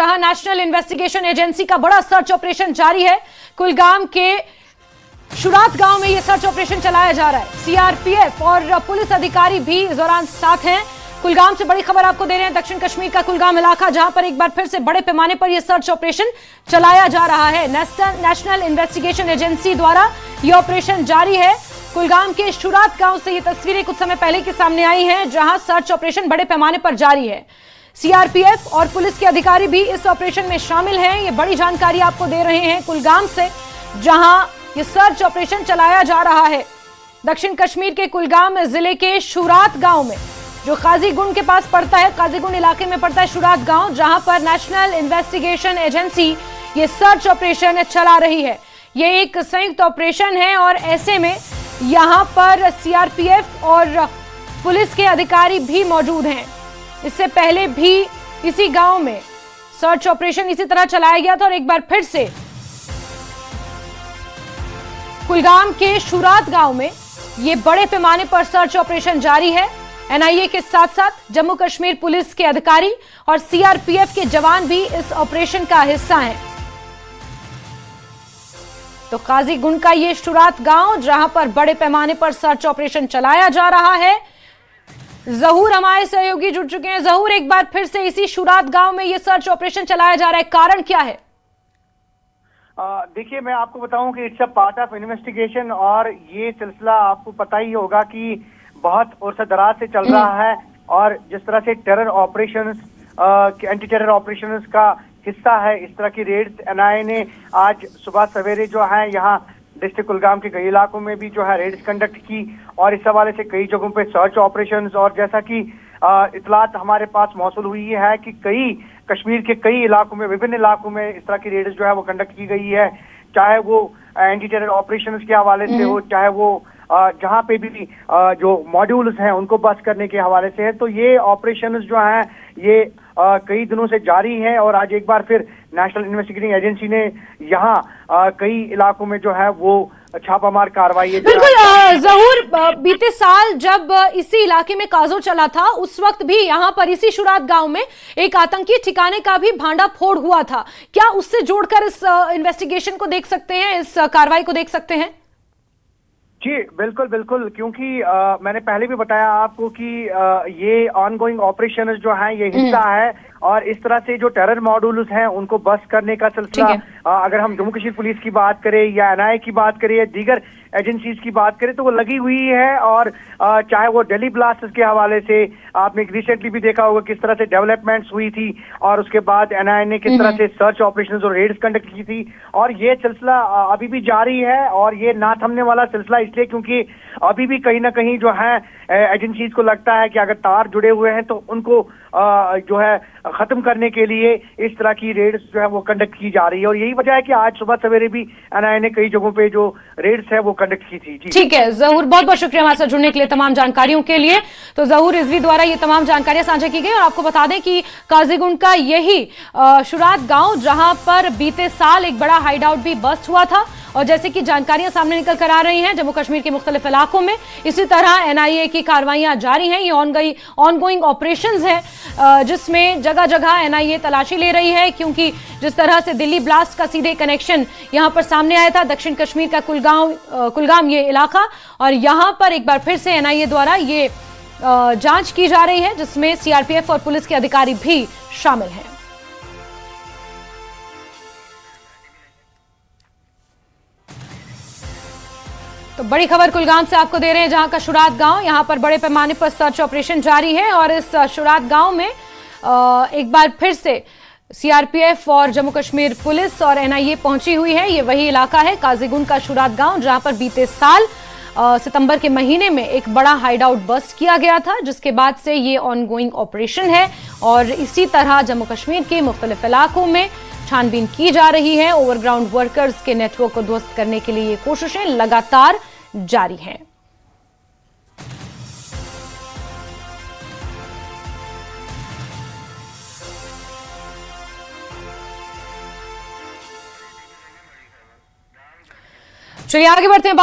जहां national investigation agency का बड़ा सर्च ऑपरेशन जारी है। कुलगाम के शुरात गांव में यह सर्च ऑपरेशन चलाया जा रहा है। सीआरपीएफ और पुलिस अधिकारी भी इस दौरान साथ हैं। कुलगाम से बड़ी खबर आपको दे रहे हैं। दक्षिण कश्मीर का कुलगाम इलाका, जहां पर एक बार फिर से बड़े पैमाने पर यह सर्च ऑपरेशन चलाया जा रहा है। नेशनल इन्वेस्टिगेशन एजेंसी द्वारा यह ऑपरेशन जारी है। कुलगाम के शुरात गांव से ये तस्वीरें कुछ समय पहले के सामने आई हैं, जहां सर्च ऑपरेशन बड़े पैमाने पर जारी है। सीआरपीएफ और पुलिस के अधिकारी भी इस ऑपरेशन में शामिल हैं। ये बड़ी जानकारी आपको दे रहे हैं कुलगाम से, जहां ये सर्च ऑपरेशन चलाया जा रहा है। दक्षिण कश्मीर के कुलगाम जिले के शुरात गांव में, जो काजीगुंड के पास पड़ता है, काजीगुंड इलाके में पड़ता है शुरात गांव, जहां पर नेशनल इन्वेस्टिगेशन एजेंसी ये सर्च ऑपरेशन चला रही है। ये एक संयुक्त ऑपरेशन है और ऐसे में यहां पर सीआरपीएफ और पुलिस के अधिकारी भी मौजूद हैं। इससे पहले भी इसी गांव में सर्च ऑपरेशन इसी तरह चलाया गया था और एक बार फिर से कुलगाम के शुरात गांव में ये बड़े पैमाने पर सर्च ऑपरेशन जारी है। एनआईए के साथ साथ जम्मू कश्मीर पुलिस के अधिकारी और सीआरपीएफ के जवान भी इस ऑपरेशन का हिस्सा हैं। तो काजीगुंड का ये शुरात गांव, जहां पर बड़े पैमाने पर सर्च ऑपरेशन चलाया जा रहा है। जहूर हमारे सहयोगी जुड़ चुके हैं। जहूर, एक बार फिर से इसी शुरात गांव में ये सर्च ऑपरेशन चलाया जा रहा है, कारण क्या है? देखिए, मैं आपको बताऊं कि it's a part of investigation और ये सिलसिला आपको पता ही होगा कि बहुत उर्स दराज से चल रहा है। और जिस तरह से terror operations, anti terror operations का हिस्सा है, इस तरह की रेड्स एनआईए ने आज सुबह सवेरे जो है यहाँ डिस्ट्रिक्ट कुलगाम के कई इलाकों में भी जो है रेड्स कंडक्ट की और इस हवाले से कई जगहों पे सर्च ऑपरेशंस, और जैसा कि इतलात हमारे पास मौसूल हुई है कि कई कश्मीर के कई इलाकों में, विभिन्न इलाकों में इस तरह की रेड्स जो है वो कंडक्ट की गई है। चाहे वो एंटी टेरर ऑपरेशंस के हवाले से हो, चाहे वो जहाँ पे भी जो मॉड्यूल्स हैं उनको बस्ट करने के हवाले से है। तो ये ऑपरेशंस जो हैं ये कई दिनों से जारी हैं और आज एक बार फिर नेशनल इन्वेस्टिगेटिंग एजेंसी ने यहाँ कई इलाकों में जो है वो छापामार कार्रवाई। बिल्कुल जहूर, बीते साल जब इसी इलाके में काजो चला था, उस वक्त भी यहाँ पर इसी शुरात गांव में एक आतंकी ठिकाने का भी भांडाफोड़ हुआ था। क्या उससे जोड़कर इस इन्वेस्टिगेशन को देख सकते हैं, इस कार्रवाई को देख सकते हैं? जी बिल्कुल बिल्कुल, क्योंकि मैंने पहले भी बताया आपको कि ये ऑनगोइंग ऑपरेशन जो है ये हिस्सा है और इस तरह से जो टेरर मॉड्यूल्स हैं उनको बस्ट करने का सिलसिला अगर हम जम्मू कश्मीर पुलिस की बात करें या एनआईए की बात करें या दीगर एजेंसीज की बात करें तो वो लगी हुई है। और चाहे वो दिल्ली ब्लास्ट के हवाले से आपने रिसेंटली भी देखा होगा किस तरह से डेवलपमेंट्स हुई थी और उसके बाद एनआईए ने किस तरह से सर्च ऑपरेशंस और रेड्स कंडक्ट की थी और ये सिलसिला अभी भी जारी है और ये ना थमने वाला सिलसिला, इसलिए क्योंकि अभी भी कहीं ना कहीं जो है एजेंसीज को लगता है कि अगर तार जुड़े हुए हैं तो उनको जो है खत्म करने के लिए इस तरह की रेड्स जो है वो कंडक्ट की जा रही है। और यही वजह है कि आज सुबह सवेरे भी एनआईए ने कई जगहों पे जो रेड्स है वो कंडक्ट की थी। ठीक है जहूर, बहुत बहुत शुक्रिया हमारे साथ जुड़ने के लिए, तमाम जानकारियों के लिए। तो जहूर रिजवी द्वारा ये तमाम जानकारियां साझा की गई और आपको बता दें कि काजीगुंड का यही शुरात गांव, जहां पर बीते साल एक बड़ा हाइडआउट भी बस्ट हुआ था और जैसे कि जानकारियां सामने निकल कर आ रही हैं जम्मू कश्मीर के मुख्तलिफ इलाकों में, इसी तरह एनआईए की कार्रवाइयां जारी हैं। ये ऑनगोइंग ऑपरेशंस हैं जिसमें जगह जगह एनआईए तलाशी ले रही है, क्योंकि जिस तरह से दिल्ली ब्लास्ट का सीधे कनेक्शन यहां पर सामने आया था, दक्षिण कश्मीर का कुलगाम ये इलाका, और यहां पर एक बार फिर से एनआईए द्वारा ये जांच की जा रही है जिसमें सीआरपीएफ और पुलिस के अधिकारी भी शामिल हैं। तो बड़ी खबर कुलगाम से आपको दे रहे हैं, जहां का शुरात गांव, यहां पर बड़े पैमाने पर सर्च ऑपरेशन जारी है और इस शुरात गांव में एक बार फिर से सीआरपीएफ और जम्मू कश्मीर पुलिस और एनआईए पहुंची हुई है। ये वही इलाका है काजीगुंड का शुरात गांव, जहां पर बीते साल सितंबर के महीने में एक बड़ा हाइडआउट बस्ट किया गया था, जिसके बाद से ये ऑनगोइंग ऑपरेशन है और इसी तरह जम्मू कश्मीर के मुख्तलिफ इलाकों में छानबीन की जा रही है। ओवरग्राउंड वर्कर्स के नेटवर्क को ध्वस्त करने के लिए ये कोशिशें लगातार जारी हैं। चलिए आगे बढ़ते हैं।